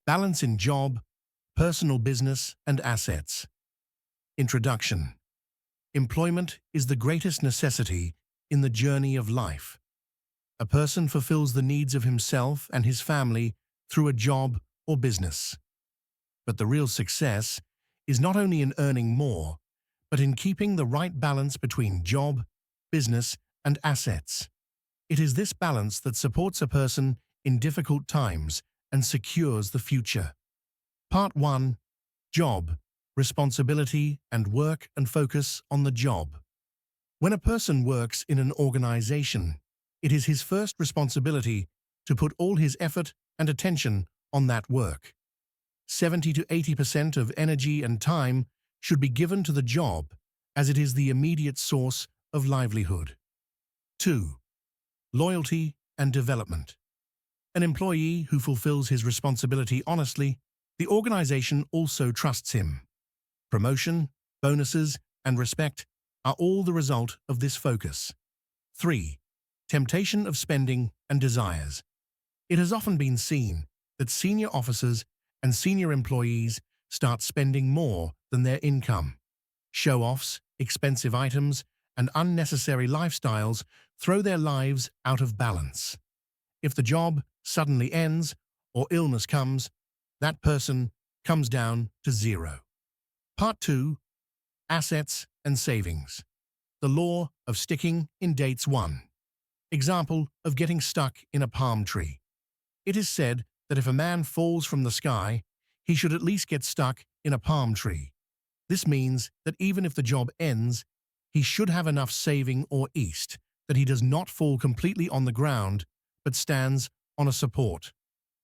Balance in job, personal business, and assets. Introduction. Employment is the greatest necessity in the journey of life. A person fulfills the needs of himself and his family through a job or business. But the real success is not only in earning more, but in keeping the right balance between job, business, and assets. It is this balance that supports a person in difficult times and secures the future. Part 1. Job, responsibility, and work and focus on the job. When a person works in an organization, it is his first responsibility to put all his effort and attention on that work. 70 to 80% of energy and time should be given to the job, as it is the immediate source of livelihood. 2. Loyalty and development. An employee who fulfills his responsibility honestly, the organization also trusts him. Promotion, bonuses, and respect are all the result of this focus. 3. Temptation of spending and desires. It has often been seen that senior officers and senior employees start spending more than their income. Show-offs, expensive items, and unnecessary lifestyles throw their lives out of balance. If the job suddenly ends or illness comes, that person comes down to zero. Part 2. Assets and savings. The law of sticking in dates 1. Example of getting stuck in a palm tree. It is said that if a man falls from the sky, he should at least get stuck in a palm tree. This means that even if the job ends, he should have enough saving or east that he does not fall completely on the ground but stands on a support.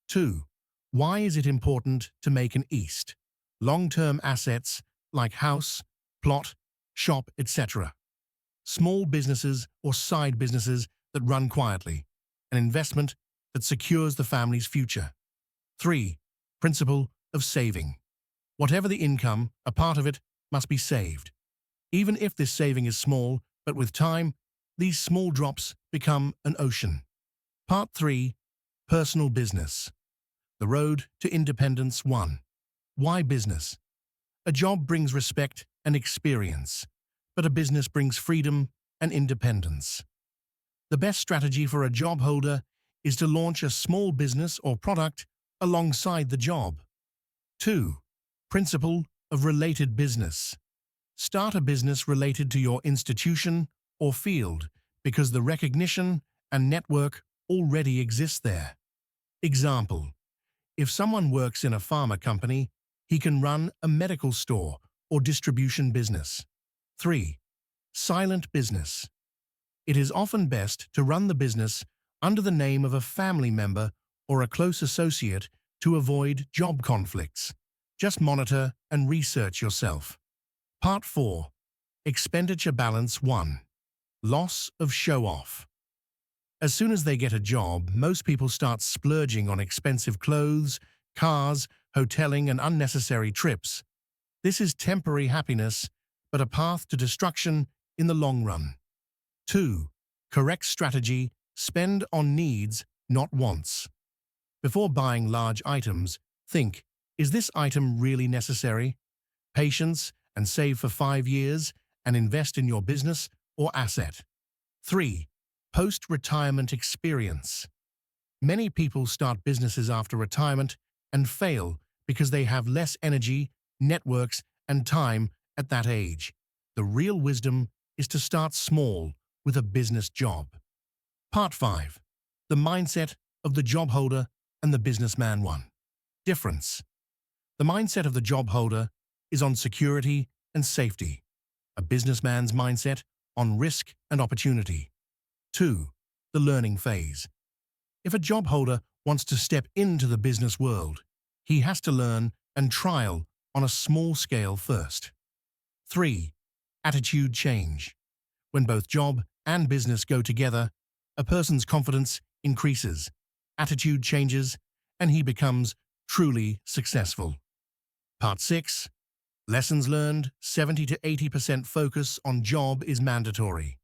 2. Why is it important to make an east? Long-term assets like house, plot, shop, etc. Small businesses or side businesses that run quietly. An investment that secures the family's future. 3. Principle of saving. Whatever the income, a part of it must be saved. Even if this saving is small, but with time, these small drops become an ocean. Part 3. Personal business. The road to independence 1. Why business? A job brings respect and experience, but a business brings freedom and independence. The best strategy for a job holder is to launch a small business or product alongside the job. 2. Principle of related business. Start a business related to your institution or field because the recognition and network already exists there. Example: if someone works in a pharma company, he can run a medical store or distribution business. 3. Silent business. It is often best to run the business under the name of a family member or a close associate to avoid job conflicts. Just monitor and research yourself. Part 4. Expenditure balance 1. Loss of show-off. As soon as they get a job, most people start splurging on expensive clothes, cars, hoteling, and unnecessary trips. This is temporary happiness, but a path to destruction in the long run. 2. Correct strategy: spend on needs, not wants. Before buying large items, think, is this item really necessary? Patience and save for 5 years and invest in your business or asset. 3. Post-retirement experience. Many people start businesses after retirement and fail because they have less energy, networks, and time at that age. The real wisdom is to start small with a business job. Part 5. The mindset of the job holder and the businessman 1. Difference. The mindset of the job holder is on security and safety. A businessman's mindset on risk and opportunity. 2. The learning phase. If a job holder wants to step into the business world, he has to learn and trial on a small scale first. 3. Attitude change. When both job and business go together, a person's confidence increases, attitude changes, and he becomes truly successful. Part 6. Lessons learned: 70 to 80% focus on job is mandatory.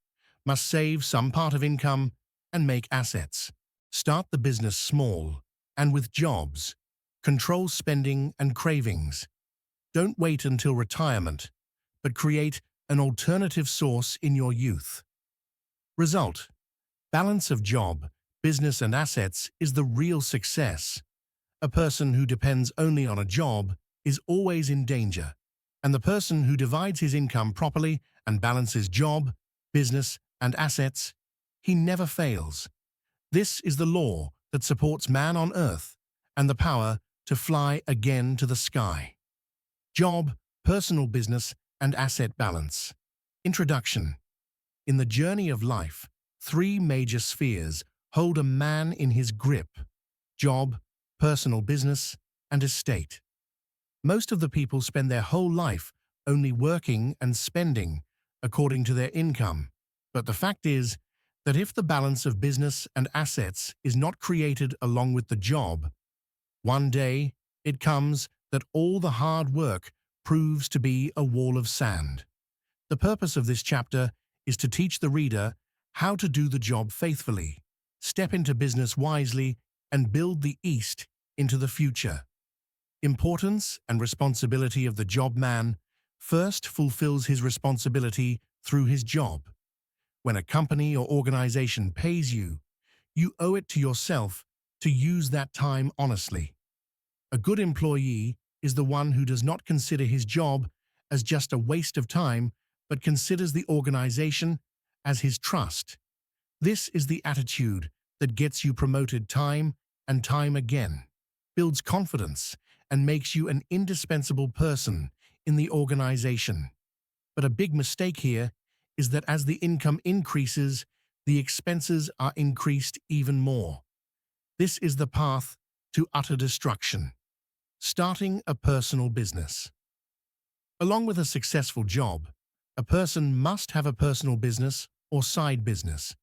Must save some part of income and make assets. Start the business small and with jobs. Control spending and cravings. Don't wait until retirement, but create an alternative source in your youth. Result: balance of job, business and assets is the real success. A person who depends only on a job is always in danger, and the person who divides his income properly and balances job, business and assets, he never fails. This is the law that supports man on earth and the power to fly again to the sky. Job, personal business and asset balance. Introduction. In the journey of life, three major spheres hold a man in his grip: job, personal business, and estate. Most of the people spend their whole life only working and spending according to their income. But the fact is that if the balance of business and assets is not created along with the job, one day it comes that all the hard work proves to be a wall of sand. The purpose of this chapter is to teach the reader how to do the job faithfully, step into business wisely, and build the East into the future. Importance and responsibility of the job man. First, fulfills his responsibility through his job. When a company or organization pays you, you owe it to yourself to use that time honestly. A good employee is the one who does not consider his job as just a waste of time, but considers the organization as his trust. This is the attitude that gets you promoted time and time again, builds confidence, and makes you an indispensable person in the organization. But a big mistake here is that as the income increases, the expenses are increased even more. This is the path to utter destruction. Starting a personal business. Along with a successful job, a person must have a personal business or side business.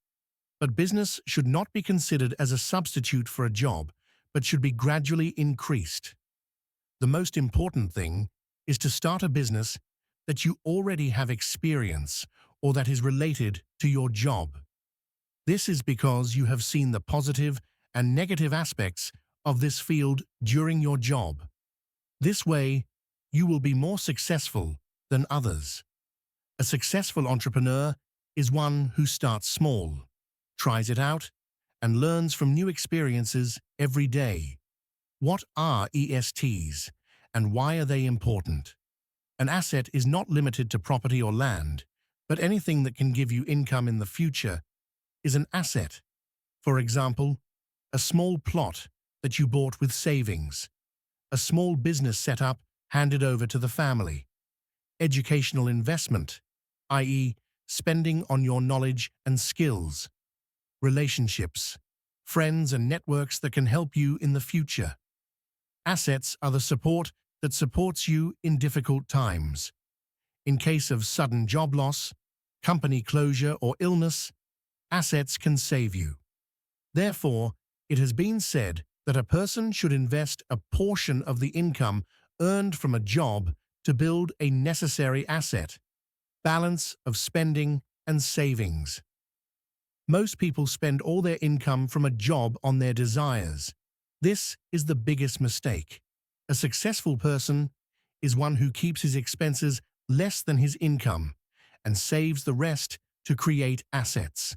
But business should not be considered as a substitute for a job, but should be gradually increased. The most important thing is to start a business that you already have experience or that is related to your job. This is because you have seen the positive and negative aspects of this field during your job. This way, you will be more successful than others. A successful entrepreneur is one who starts small, tries it out, and learns from new experiences every day. What are ESTs, and why are they important? An asset is not limited to property or land, but anything that can give you income in the future is an asset. For example, a small plot that you bought with savings, a small business setup handed over to the family, educational investment, i.e., spending on your knowledge and skills, relationships, friends and networks that can help you in the future. Assets are the support that supports you in difficult times. In case of sudden job loss, company closure, or illness, assets can save you. Therefore, it has been said that a person should invest a portion of the income earned from a job to build a necessary asset. Balance of spending and savings. Most people spend all their income from a job on their desires. This is the biggest mistake. A successful person is one who keeps his expenses less than his income and saves the rest to create assets.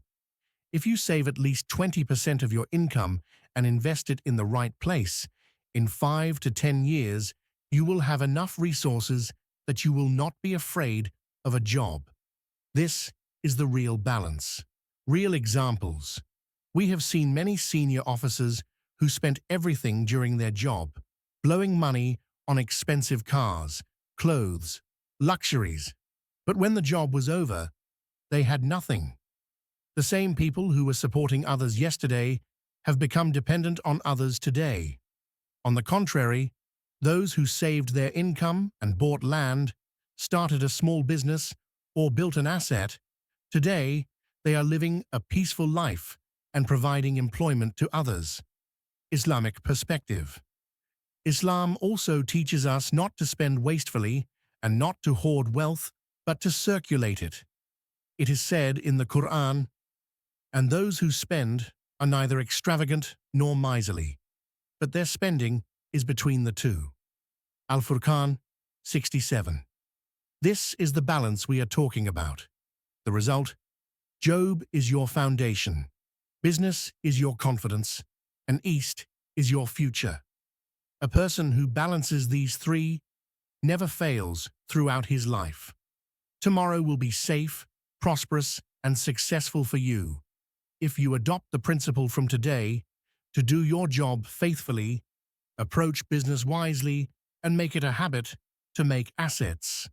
If you save at least 20% of your income and invest it in the right place, in 5 to 10 years, you will have enough resources that you will not be afraid of a job. This is the real balance. Real examples. We have seen many senior officers who spent everything during their job, blowing money on expensive cars, clothes, luxuries. But when the job was over, they had nothing. The same people who were supporting others yesterday have become dependent on others today. On the contrary, those who saved their income and bought land, started a small business, or built an asset, today they are living a peaceful life and providing employment to others. Islamic perspective. Islam also teaches us not to spend wastefully and not to hoard wealth, but to circulate it. It is said in the Quran, "And those who spend are neither extravagant nor miserly, but their spending is between the two. Al-Furqan, 67. This is the balance we are talking about. The result? Job is your foundation, business is your confidence, and East is your future. A person who balances these three never fails throughout his life. Tomorrow will be safe, prosperous, and successful for you if you adopt the principle from today to do your job faithfully, approach business wisely, and make it a habit to make assets.